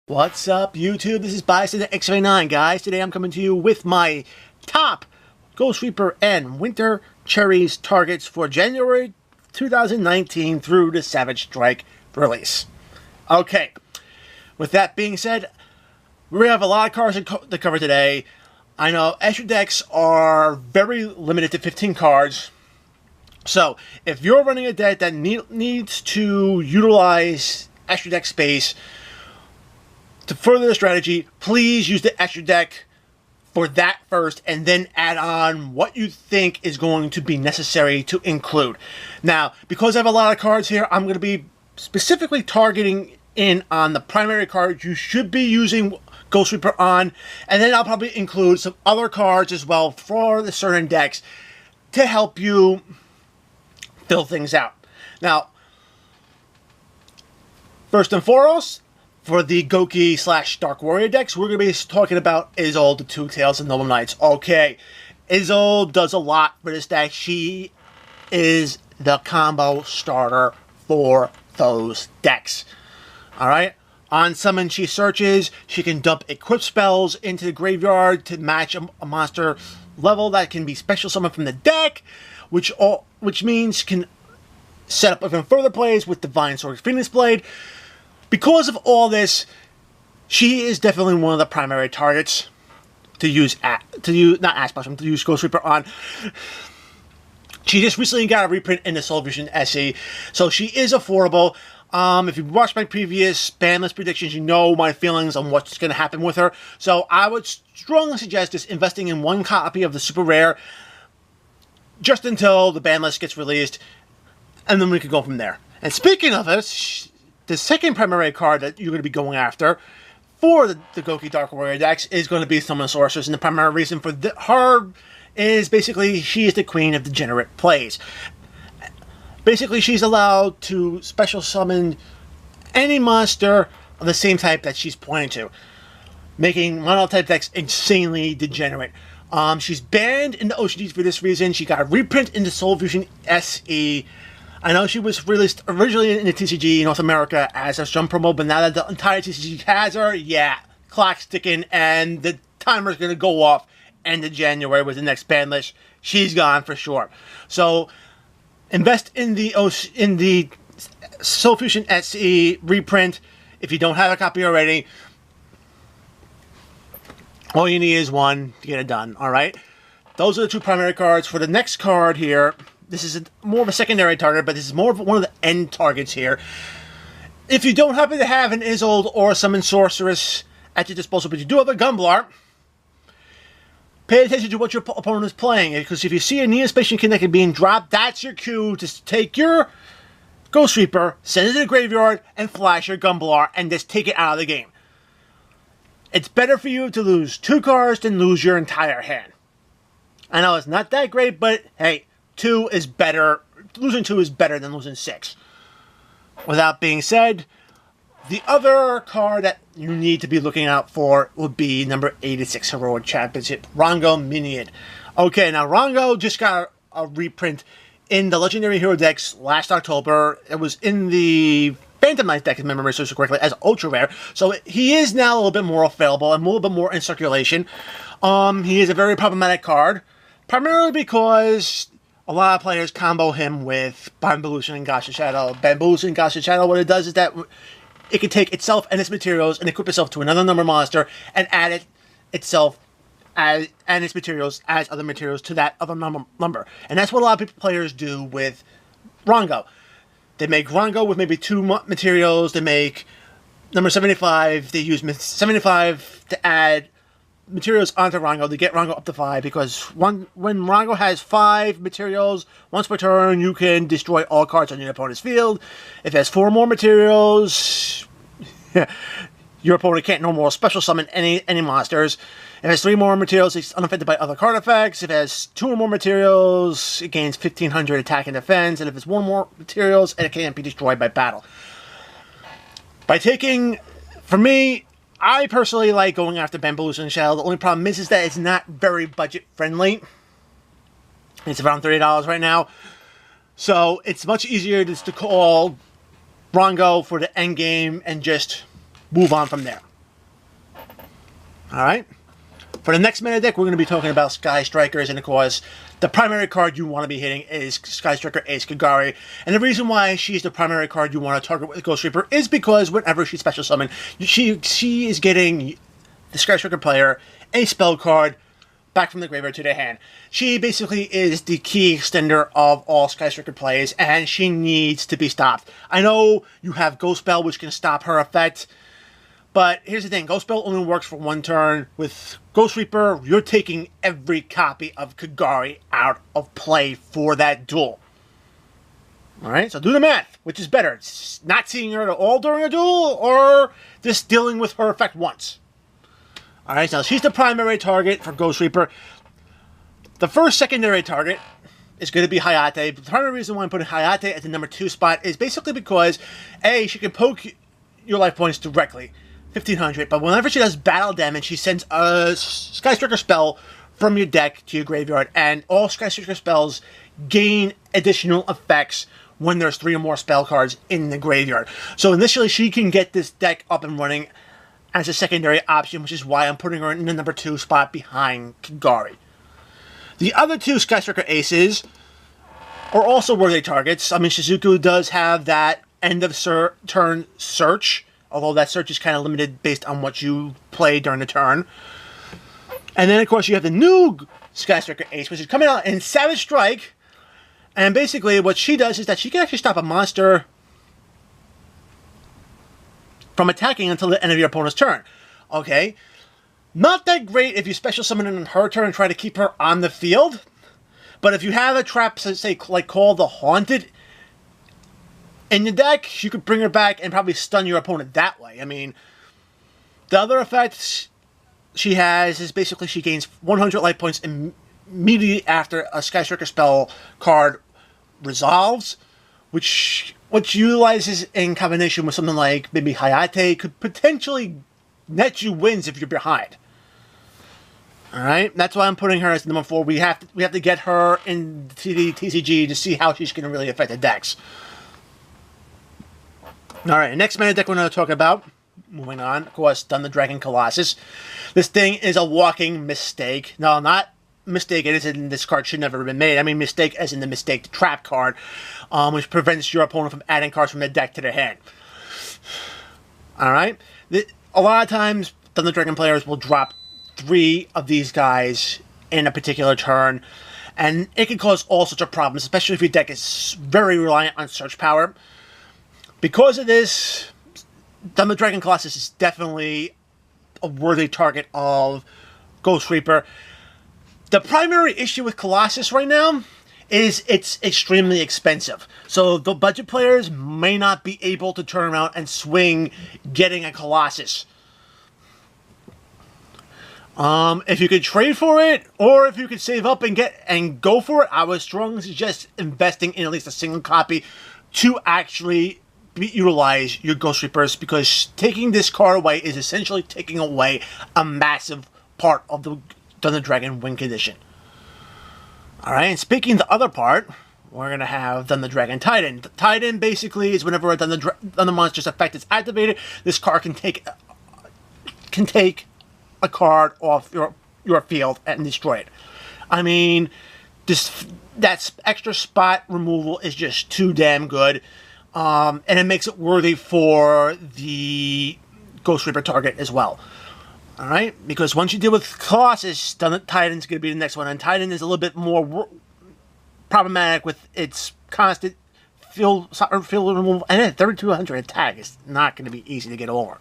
What's up, YouTube? This is Bison X-ray9, guys. Today I'm coming to you with my top Ghost Reaper and Winter Cherries targets for January 2019 through the Savage Strike release. Okay, with that being said, we have a lot of cards to cover today. I know extra decks are very limited to 15 cards. So, if you're running a deck that needs to utilize extra deck space to further the strategy, please use the extra deck for that first and then add on what you think is going to be necessary to include. Now, because I have a lot of cards here, I'm going to be specifically targeting in on the primary cards you should be using Ghost Reaper on, and then I'll probably include some other cards as well for the certain decks to help you fill things out. Now, first and foremost, for the Goki / Dark Warrior decks, we're going to be talking about Isolde, the Two Tails, and Noble Knights. Okay, Isolde does a lot for this deck. She is the combo starter for those decks. Alright? On summon, she searches. She can dump equip spells into the graveyard to match a monster level that can be special summoned from the deck, which means can set up even further plays with Divine Sword Phoenix Blade. Because of all this, she is definitely one of the primary targets to use to use Ghost Reaper on. She just recently got a reprint in the Soul Vision SE, so she is affordable. If you watched my previous ban list predictions, you know my feelings on what's going to happen with her. So I would strongly suggest just investing in one copy of the super rare just until the ban list gets released, and then we can go from there. And speaking of it, the second primary card that you're going to be going after for the Goki Dark Warrior decks is going to be Summon Sorceress, and the primary reason for her is basically she is the queen of degenerate plays. Basically, she's allowed to special summon any monster of the same type that she's pointing to, making mono-type decks insanely degenerate. She's banned in the OCGs for this reason. She got a reprint in the Soul Vision SE. I know she was released originally in the TCG in North America as a jump promo, but now that the entire TCG has her, yeah, clock's ticking, and the timer's going to go off end of January with the next ban list. She's gone for sure. So, invest in the Soul Fusion SE reprint if you don't have a copy already. All you need is one to get it done, alright? Those are the two primary cards. For the next card here, this is more of a secondary target, but this is more of one of the end targets here. If you don't happen to have an Isolde or a Summon Sorceress at your disposal, but you do have a Gumblar, pay attention to what your opponent is playing, because if you see a Neospatian Connected being dropped, that's your cue to take your Ghost Reaper, send it to the graveyard, and flash your Gumblar, and just take it out of the game. It's better for you to lose 2 cards than lose your entire hand. I know it's not that great, but hey, 2 is better. Losing 2 is better than losing 6. With that being said, the other card that you need to be looking out for would be number 86 Heroic Championship, Rongo Minion. Okay, now Rongo just got a reprint in the Legendary Hero decks last October. It was in the Phantom Knight deck, if memory serves correctly, as ultra rare. So he is now a little bit more available and a little bit more in circulation. He is a very problematic card, primarily because a lot of players combo him with Bamboozle and Gacha Shadow. Bamboozle and Gacha Shadow, what it does is that it can take itself and its materials and equip itself to another number monster and add itself and its materials as other materials to that other number. And that's what a lot of players do with Rongo. They make Rongo with maybe 2 materials. They make number 75. They use 75 to add materials onto Rongo to get Rongo up to 5, because when Rongo has 5 materials, once per turn, you can destroy all cards on your opponent's field. If it has 4 more materials, your opponent can't no more special summon any monsters. If it has 3 more materials, it's unaffected by other card effects. If it has 2 or more materials, it gains 1500 attack and defense. And if it's 1 more materials, it can't be destroyed by battle. By taking, for me, I personally like going after Bamboozle and Shadow. The only problem is that it's not very budget friendly. It's around $30 right now. So it's much easier just to call Rongo for the end game and just move on from there. Alright? For the next meta deck, we're going to be talking about Sky Strikers, and of course, the primary card you want to be hitting is Sky Striker Ace Kagari. And the reason why she's the primary card you want to target with Ghost Reaper is because whenever she special summon, she is getting the Sky Striker player a spell card back from the graveyard to their hand. She basically is the key extender of all Sky Striker plays, and she needs to be stopped. I know you have Ghost Spell, which can stop her effect, but here's the thing, Ghost Spell only works for one turn. With Ghost Reaper, you're taking every copy of Kagari out of play for that duel. Alright, so do the math. Which is better? Not seeing her at all during a duel, or just dealing with her effect once? Alright, so she's the primary target for Ghost Reaper. The first secondary target is going to be Hayate. The primary reason why I'm putting Hayate at the number 2 spot is basically because, A, she can poke your life points directly. 1500, but whenever she does battle damage, she sends a Sky Striker spell from your deck to your graveyard, and all Sky Striker spells gain additional effects when there's 3 or more spell cards in the graveyard. So initially, she can get this deck up and running as a secondary option, which is why I'm putting her in the number 2 spot behind Kagari. The other 2 Sky Striker Aces are also worthy targets. I mean, Shizuku does have that end of turn search, although that search is kind of limited based on what you play during the turn. And then, of course, you have the new Sky Striker Ace, which is coming out in Savage Strike. And basically, what she does is that she can actually stop a monster from attacking until the end of your opponent's turn. Okay? Not that great if you special summon in her turn and try to keep her on the field. But if you have a trap, say, like called the Haunted in the deck, you could bring her back and probably stun your opponent that way. I mean, the other effect she has is basically she gains 100 life points immediately after a Sky Striker spell card resolves, which utilizes in combination with something like maybe Hayate could potentially net you wins if you're behind. Alright, that's why I'm putting her as number 4. We have to get her into the TCG to see how she's going to really affect the decks. Alright, next meta deck we're going to talk about, moving on, of course, Thunder Dragon Colossus. This thing is a walking mistake. No, not mistake it is in this card should never have been made. I mean mistake as in the mistake trap card, which prevents your opponent from adding cards from their deck to their hand. Alright, a lot of times Thunder Dragon players will drop 3 of these guys in a particular turn, and it can cause all sorts of problems, especially if your deck is very reliant on search power. Because of this, Thunder Dragon Colossus is definitely a worthy target of Ghost Reaper. The primary issue with Colossus right now is it's extremely expensive. So the budget players may not be able to turn around and swing getting a Colossus. If you could trade for it, or if you could save up and go for it, I would strongly suggest investing in at least a single copy to actually utilize your Ghost Reapers, because taking this card away is essentially taking away a massive part of the Thunder Dragon win condition. Alright, and speaking of the other part, we're going to have Thunder Dragon Titan. Titan basically is whenever a Thunder Monster's effect is activated, this card can take a card off your field and destroy it. I mean, that extra spot removal is just too damn good. And it makes it worthy for the Ghost Reaper target as well. Alright? Because once you deal with Colossus, Titan's going to be the next one. And Titan is a little bit more problematic with its constant field removal. And at 3200 attack, it's not going to be easy to get over.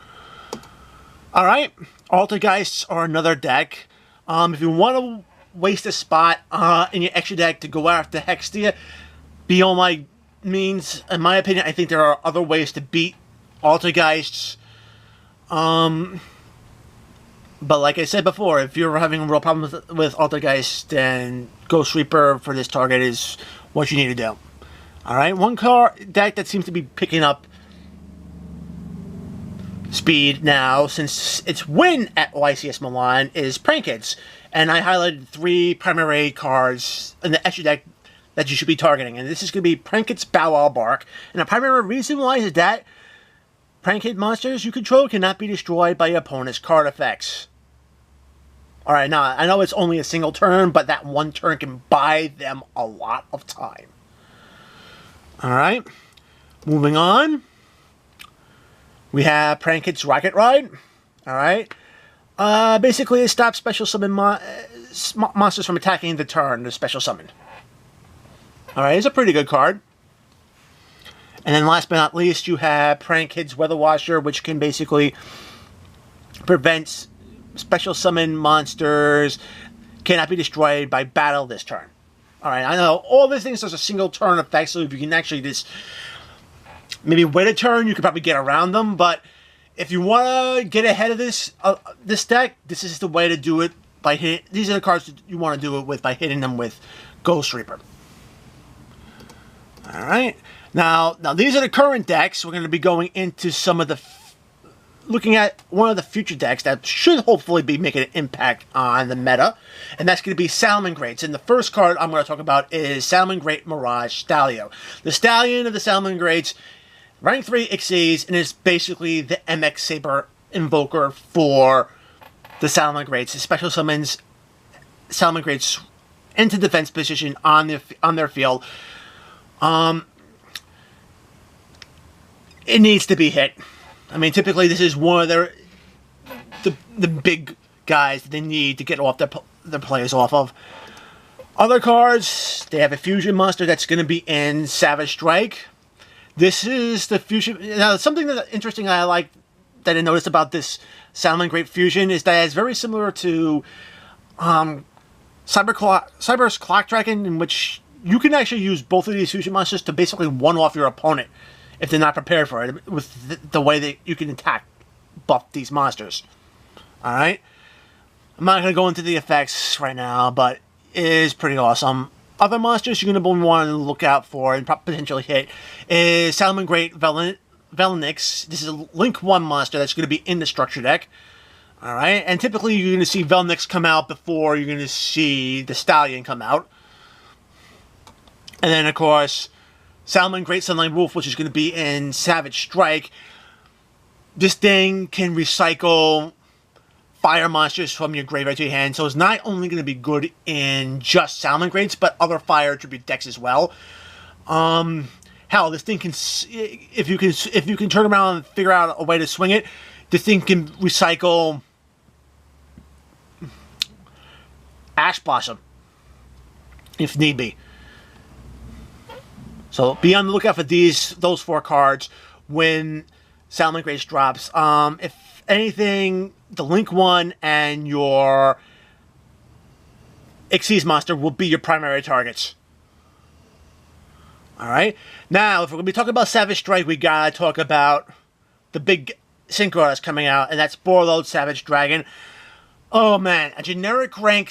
Alright? Altergeists are another deck. If you want to waste a spot in your extra deck to go after Hextia, be all my means. In my opinion, I think there are other ways to beat Altergeists. But like I said before, if you're having a real problem with Altergeist, then Ghost Reaper for this target is what you need to do. Alright, one card deck that seems to be picking up speed now since its win at YCS Milan is Prankheads. And I highlighted 3 primary cards in the extra deck that you should be targeting. And this is going to be Prankhead's Bow Wow Bark. And the primary reason why is that Prankhead monsters you control cannot be destroyed by your opponent's card effects. All right, now I know it's only a single turn, but that one turn can buy them a lot of time. All right, moving on. We have Prank Kit's Rocket Ride. All right. Basically, it stops special summon monsters from attacking the turn. The special summon. All right, it's a pretty good card. And then last but not least, you have Prank Kit's Weather Washer, which can basically prevent special summon monsters cannot be destroyed by battle this turn. All right, I know all these things are a single turn effect, so if you can actually just maybe wait a turn, you could probably get around them. But if you want to get ahead of this deck, this is the way to do it. By hit, these are the cards that you want to do it with by hitting them with Ghost Reaper. All right. Now these are the current decks. We're going to be going into some of the, looking at one of the future decks that should hopefully be making an impact on the meta, and that's going to be Salamangreats. And the first card I'm going to talk about is Salamangreat Mirage Stallion. The Stallion of the Salamangreats, rank 3 Xyz, and is basically the MX Saber Invoker for the Salamangreats. It special summons Salamangreats into defense position on their field. It needs to be hit. I mean, typically this is one of the big guys that they need to get off their players off of. Other cards, they have a fusion monster that's going to be in Savage Strike. This is the fusion. Now, something that interesting I like that I noticed about this Salamangreat fusion is that it's very similar to Cyber's Clock Dragon, in which you can actually use both of these fusion monsters to basically one-off your opponent if they're not prepared for it, with the way that you can attack, buff these monsters. Alright? I'm not going to go into the effects right now, but it is pretty awesome. Other monsters you're going to want to look out for and potentially hit is Salamangreat Velnix. This is a Link 1 monster that's going to be in the structure deck. Alright? And typically you're going to see Velnix come out before you're going to see the Stallion come out. And then, of course, Salamangreat Sunlight Wolf, which is going to be in Savage Strike. This thing can recycle fire monsters from your graveyard to your hand, so it's not only going to be good in just Salamangreats, but other fire attribute decks as well. Hell, this thing can, if you can turn around and figure out a way to swing it, this thing can recycle Ash Blossom if need be. So be on the lookout for those 4 cards when Salamangreat drops. If anything, the Link 1 and your Xyz monster will be your primary targets. Alright? Now, if we're going to be talking about Savage Strike, we gotta talk about the big synchro that's coming out, and that's Borreload Savage Dragon. Oh man, a generic level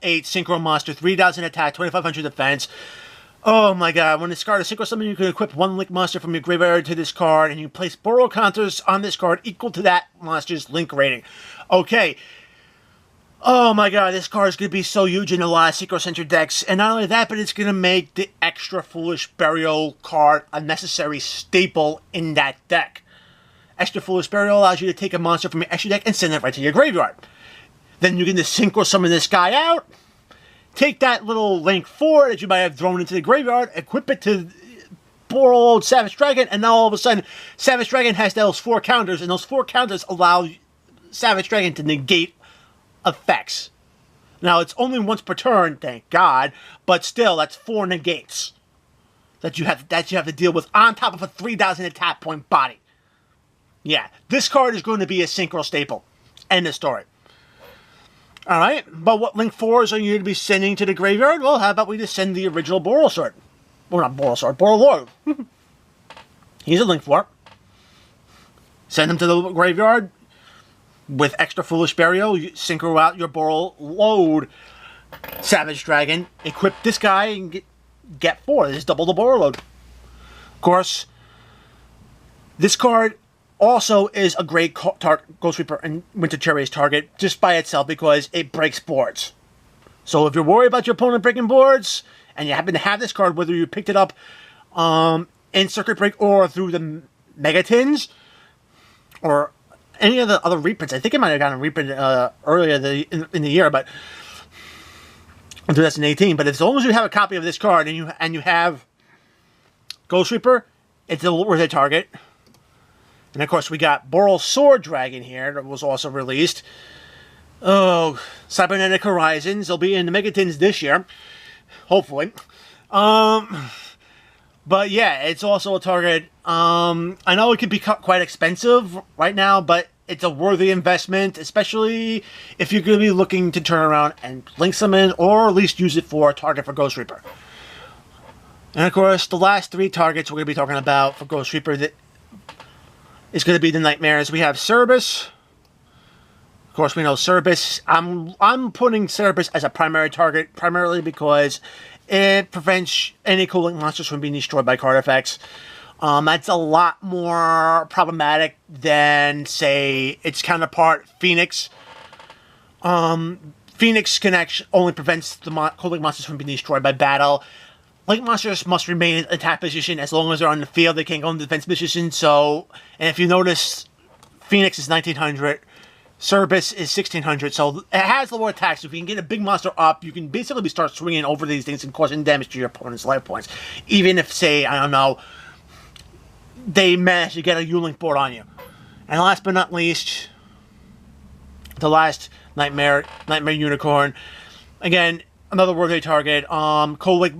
8 synchro monster, 3,000 attack, 2,500 defense. Oh my god, when this card is synchro summon, you can equip 1 Link monster from your graveyard to this card, and you place Borreload counters on this card equal to that monster's Link rating. Okay. Oh my god, this card is going to be so huge in a lot of synchro-centered decks, and not only that, but it's going to make the extra Foolish Burial card a necessary staple in that deck. Extra Foolish Burial allows you to take a monster from your extra deck and send it right to your graveyard. Then you can just synchro summon this guy out, take that little Link 4 that you might have thrown into the graveyard, equip it to Borreload Savage Dragon, and now all of a sudden, Savage Dragon has those 4 counters, and those 4 counters allow Savage Dragon to negate effects. Now, it's only once per turn, thank God, but still, that's 4 negates that you have to deal with on top of a 3,000 attack point body. Yeah, this card is going to be a synchro staple. End of story. Alright, but what Link 4s are you going to be sending to the graveyard? Well, how about we just send the original Borreload? Well, not Borreload, Borreload. He's a Link 4. Send him to the graveyard with extra Foolish Burial. You synchro out your Borreload Savage Dragon. Equip this guy and get 4. This is double the Borreload. Of course, this card also is a great Ghost Reaper and Winter Cherries target just by itself because it breaks boards. So if you're worried about your opponent breaking boards and you happen to have this card, whether you picked it up in Circuit Break or through the Megatins or any of the other reprints. I think it might have gotten a reprint earlier in the year, but in 2018. But as long as you have a copy of this card and you have Ghost Reaper, it's a worth a target. And of course, we got Boral Sword Dragon here that was also released. Oh, Cybernetic Horizons. They'll be in the Megatins this year, hopefully. But yeah, it's also a target. I know it could be quite expensive right now, but it's a worthy investment, especially if you're going to be looking to turn around and link some in, or at least use it for a target for Ghost Reaper. And of course, the last 3 targets we're going to be talking about for Ghost Reaper that is going to be the Nightmares. We have Cerberus. Of course, we know Cerberus. I'm putting Cerberus as a primary target, primarily because it prevents any cooling monsters from being destroyed by card effects. That's a lot more problematic than, say, its counterpart, Phoenix. Phoenix only prevents the cooling monsters from being destroyed by battle. Link monsters must remain in attack position as long as they're on the field. They can't go into defense position. So, and if you notice, Phoenix is 1900. Cerberus is 1600, so it has lower attacks. If you can get a big monster up, you can basically start swinging over these things and causing damage to your opponent's life points. Even if, say, I don't know, they manage to get a U-Link board on you. And last but not least, the last Nightmare Unicorn. Again, another worthy target. Colic,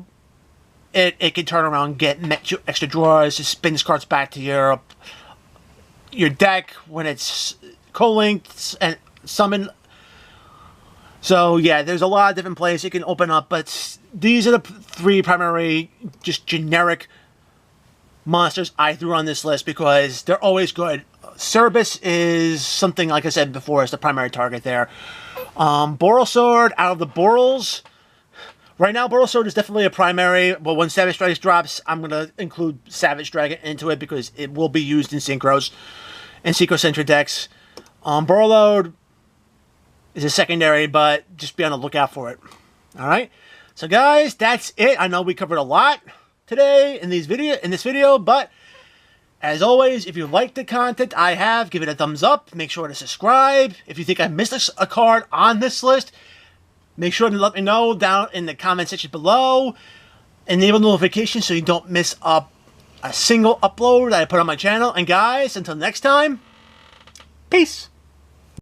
it can turn around, get extra draws, it spins cards back to your deck when it's co-linked and summon. So yeah, there's a lot of different plays it can open up, but these are the 3 primary, just generic monsters I threw on this list because they're always good. Cerberus is something, like I said before, is the primary target there. Boral Sword, out of the Borals, right now Boral Sword is definitely a primary, but when Savage Strikes drops, I'm going to include Savage Dragon into it because it will be used in Synchros and Synchro-centric decks. Borload is a secondary, but just be on the lookout for it. Alright? So guys, that's it. I know we covered a lot today in this video, but as always, if you like the content I have, give it a thumbs up. Make sure to subscribe. If you think I missed a card on this list, make sure to let me know down in the comment section below. Enable notifications so you don't miss a single upload that I put on my channel. And guys, until next time, peace.